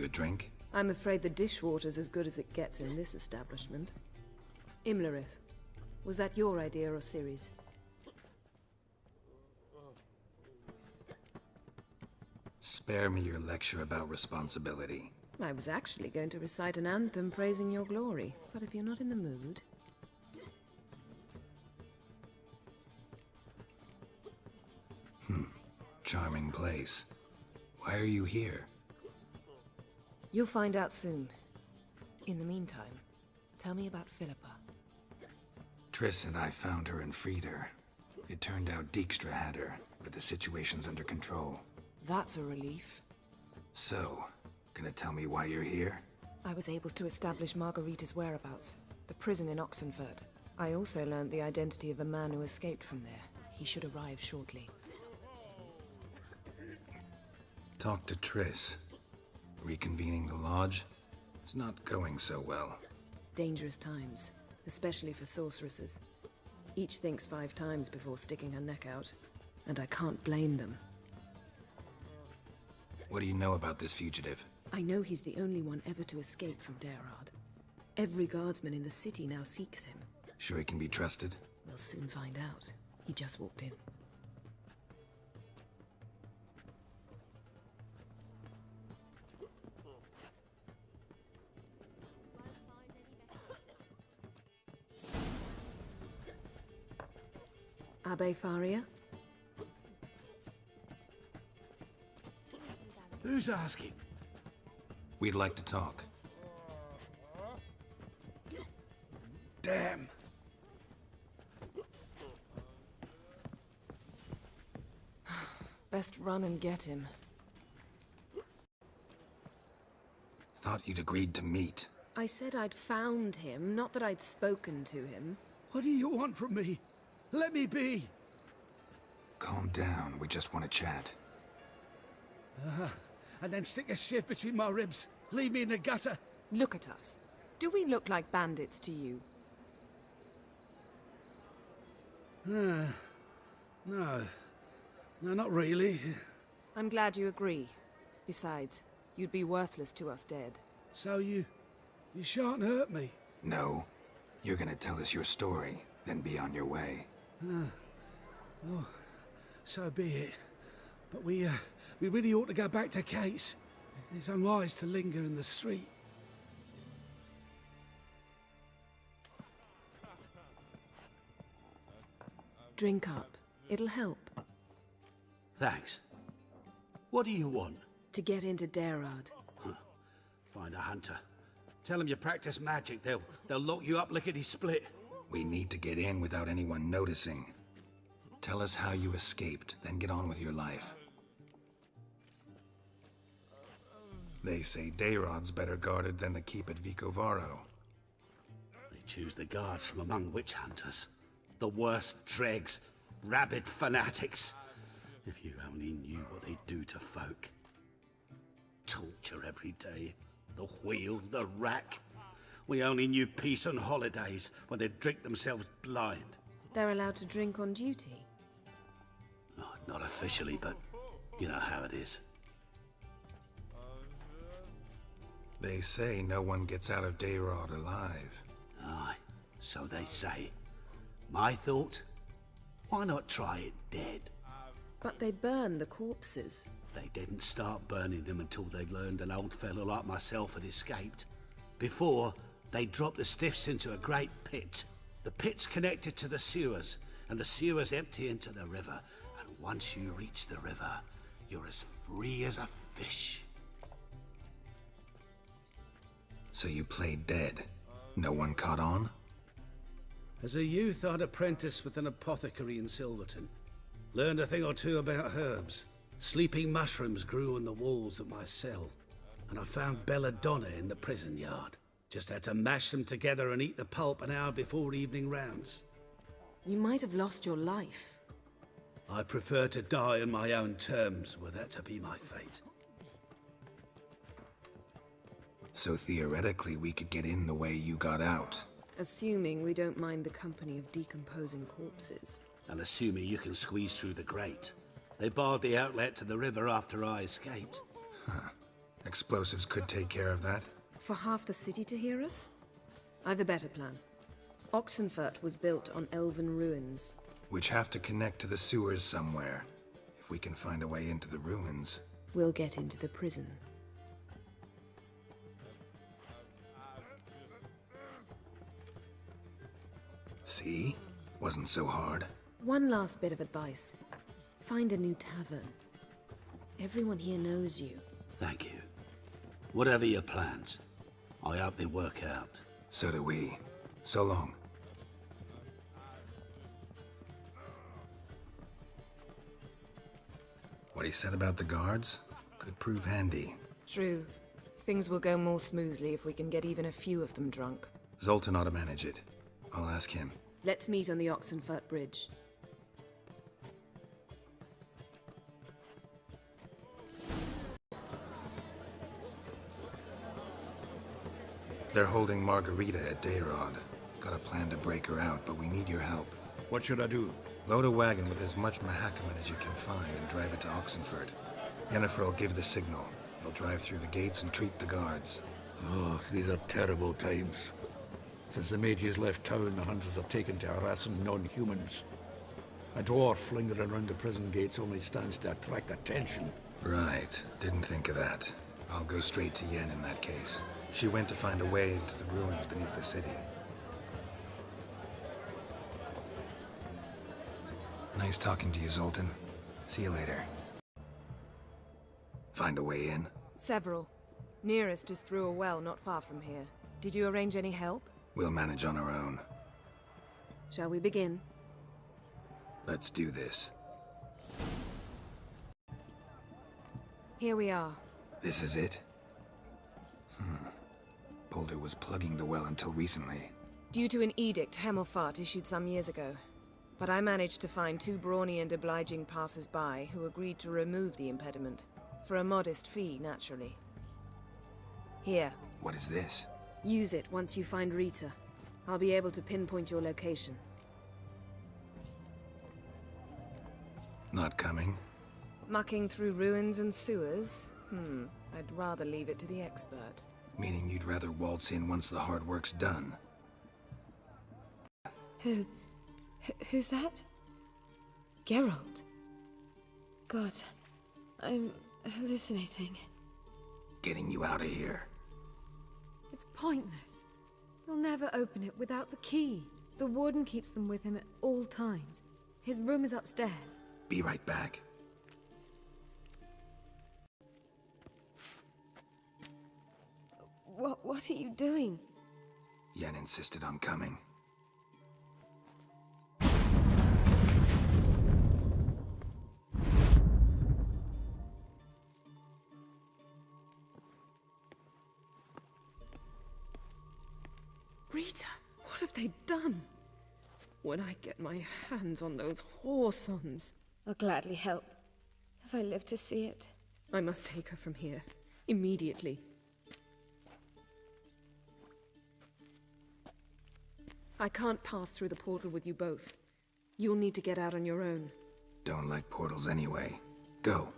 you a drink? I'm afraid the dishwater's as good as it gets in this establishment. Imlerith, was that your idea or Ciri's? Spare me your lecture about responsibility. I was actually going to recite an anthem praising your glory, but if you're not in the mood... Charming place. Why are you here? You'll find out soon. In the meantime, tell me about Philippa. Triss and I found her and freed her. It turned out Dijkstra had her, but the situation's under control. That's a relief. So, gonna tell me why you're here? I was able to establish Margarita's whereabouts, the prison in Oxenfurt. I also learned the identity of a man who escaped from there. He should arrive shortly. Talk to Triss. Reconvening the lodge? It's not going so well. Dangerous times, especially for sorceresses. Each thinks 5 times before sticking her neck out, and I can't blame them. What do you know about this fugitive? I know he's the only one ever to escape from Derard. Every guardsman in the city now seeks him. Sure he can be trusted? We'll soon find out. He just walked in. Abbe Faria? Who's asking? We'd like to talk. Damn. Best run and get him. Thought you'd agreed to meet. I said I'd found him, not that I'd spoken to him. What do you want from me? Let me be. Calm down, we just want to chat. And then stick a shiv between my ribs. Leave me in the gutter. Look at us. Do we look like bandits to you? No. No, not really. I'm glad you agree. Besides, you'd be worthless to us dead. So you shan't hurt me. No. You're gonna tell us your story, then be on your way. Oh, so be it. But we really ought to go back to Kate's. It's unwise to linger in the street. Drink up. It'll help. Thanks. What do you want? To get into Derard. Find a hunter. Tell them you practice magic. They'll lock you up lickety-split. We need to get in without anyone noticing. Tell us how you escaped, then get on with your life. They say Derad's better guarded than the keep at Vicovaro. They choose the guards from among witch hunters. The worst dregs, rabid fanatics. If you only knew what they do to folk. Torture every day. The wheel, the rack. We only knew peace on holidays when they'd drink themselves blind. They're allowed to drink on duty? Oh, not officially, but you know how it is. They say no one gets out of Derard alive. Aye, so they say. My thought? Why not try it dead? But they burn the corpses. They didn't start burning them until they learned an old fellow like myself had escaped. Before, they dropped the stiffs into a great pit. The pit's connected to the sewers, and the sewers empty into the river. And once you reach the river, you're as free as a fish. So you played dead? No one caught on? As a youth, I'd apprenticed with an apothecary in Silverton. Learned a thing or two about herbs. Sleeping mushrooms grew on the walls of my cell. And I found belladonna in the prison yard. Just had to mash them together and eat the pulp an hour before evening rounds. You might have lost your life. I prefer to die on my own terms, were that to be my fate. So theoretically, we could get in the way you got out. Assuming we don't mind the company of decomposing corpses. And assuming you can squeeze through the grate. They barred the outlet to the river after I escaped. Huh. A Explosives could take care of that. For half the city to hear us? I've a better plan. Oxenfurt was built on elven ruins. Which have to connect to the sewers somewhere. If we can find a way into the ruins. We'll get into the prison. See? Wasn't so hard. One last bit of advice. Find a new tavern. Everyone here knows you. Thank you. Whatever your plans, I hope they work out. So do we. So long. What he said about the guards could prove handy. True. Things will go more smoothly if we can get even a few of them drunk. Zoltan ought to manage it. I'll ask him. Let's meet on the Oxenfurt Bridge. They're holding Margarita at Dayrod. Got a plan to break her out, but we need your help. What should I do? Load a wagon with as much Mahakaman as you can find and drive it to Oxenfurt. Yennefer will give the signal. He'll drive through the gates and treat the guards. Oh, these are terrible times. Since the mages left town, the hunters have taken to harassing non-humans. A dwarf lingering around the prison gates only stands to attract attention. Right. Didn't think of that. I'll go straight to Yen in that case. She went to find a way into the ruins beneath the city. Nice talking to you, Zoltan. See you later. Find a way in? Several. Nearest is through a well not far from here. Did you arrange any help? We'll manage on our own. Shall we begin? Let's do this. Here we are. This is it? Boulder was plugging the well until recently. Due to an edict Hemelfart issued some years ago. But I managed to find two brawny and obliging passers-by who agreed to remove the impediment. For a modest fee, naturally. Here. What is this? Use it once you find Rita. I'll be able to pinpoint your location. Not coming? Mucking through ruins and sewers? I'd rather leave it to the expert. Meaning you'd rather waltz in once the hard work's done? Who's that? Geralt. God, I'm hallucinating. Getting you out of here. It's pointless. You'll never open it without the key. The warden keeps them with him at all times. His room is upstairs. Be right back. What are you doing? Yen insisted on coming. Rita, what have they done? When I get my hands on those whoresons. I'll gladly help, if I live to see it. I must take her from here. Immediately. I can't pass through the portal with you both. You'll need to get out on your own. Don't like portals anyway. Go.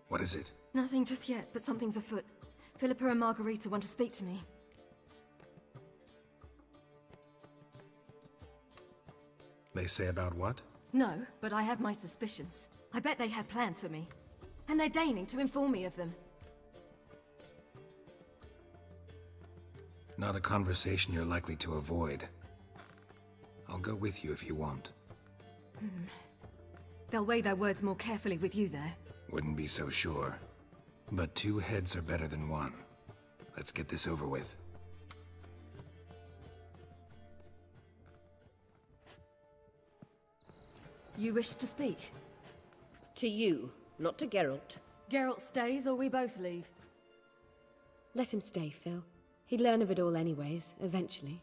What is it? Nothing just yet, but something's afoot. Philippa and Margarita want to speak to me. They say about what? No, but I have my suspicions. I bet they have plans for me. And they're deigning to inform me of them. Not a conversation you're likely to avoid. I'll go with you if you want. They'll weigh their words more carefully with you there. Wouldn't be so sure. But two heads are better than one. Let's get this over with. You wish to speak? To you, not to Geralt. Geralt stays or we both leave? Let him stay, Phil. He'd learn of it all anyways, eventually.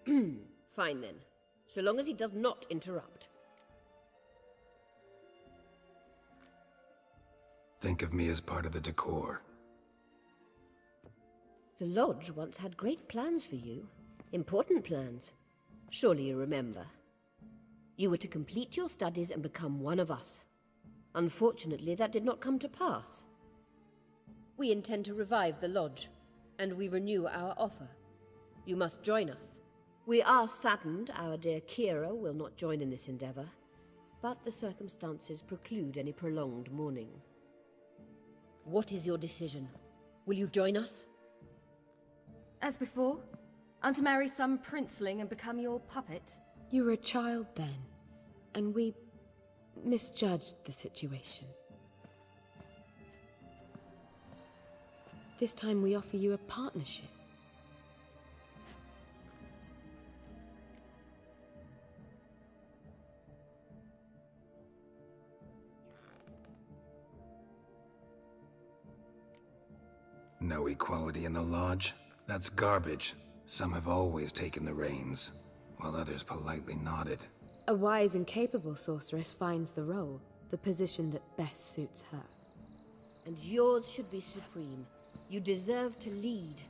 Fine then, so long as he does not interrupt. Think of me as part of the decor. The Lodge once had great plans for you. Important plans. Surely you remember. You were to complete your studies and become one of us. Unfortunately, that did not come to pass. We intend to revive the Lodge, and we renew our offer. You must join us. We are saddened our dear Kira will not join in this endeavor, but the circumstances preclude any prolonged mourning. What is your decision? Will you join us? As before, I'm to marry some princeling and become your puppet. You were a child then, and we misjudged the situation. This time we offer you a partnership. No equality in the Lodge? That's garbage. Some have always taken the reins, while others politely nodded. A wise and capable sorceress finds the role, the position that best suits her. And yours should be supreme. You deserve to lead.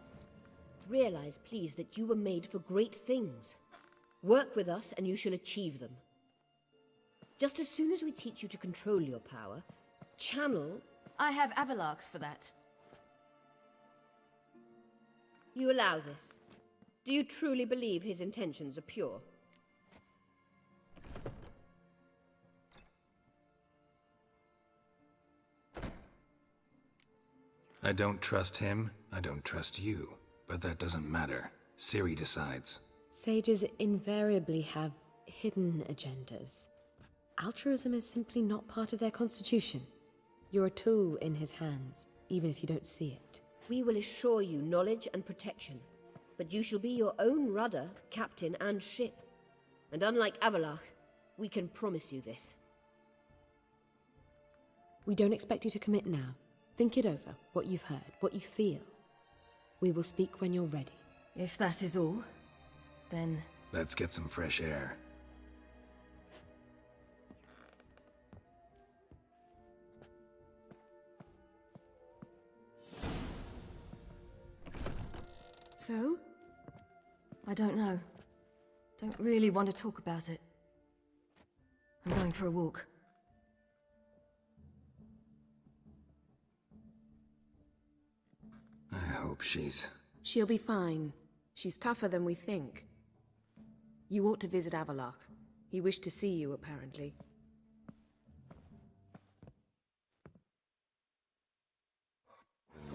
Realize, please, that you were made for great things. Work with us and you shall achieve them. Just as soon as we teach you to control your power, channel... I have Avallac'h for that. You allow this. Do you truly believe his intentions are pure? I don't trust him, I don't trust you. But that doesn't matter. Ciri decides. Sages invariably have hidden agendas. Altruism is simply not part of their constitution. You're a tool in his hands, even if you don't see it. We will assure you knowledge and protection, but you shall be your own rudder, captain, and ship. And unlike Avallac'h, we can promise you this. We don't expect you to commit now. Think it over, what you've heard, what you feel. We will speak when you're ready. If that is all, then... Let's get some fresh air. So? I don't know. Don't really want to talk about it. I'm going for a walk. I hope she's... She'll be fine. She's tougher than we think. You ought to visit Avallac'h. He wished to see you, apparently.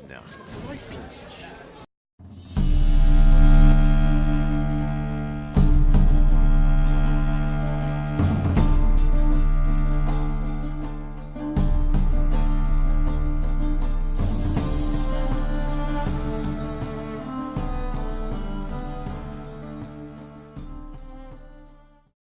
Now it's to license.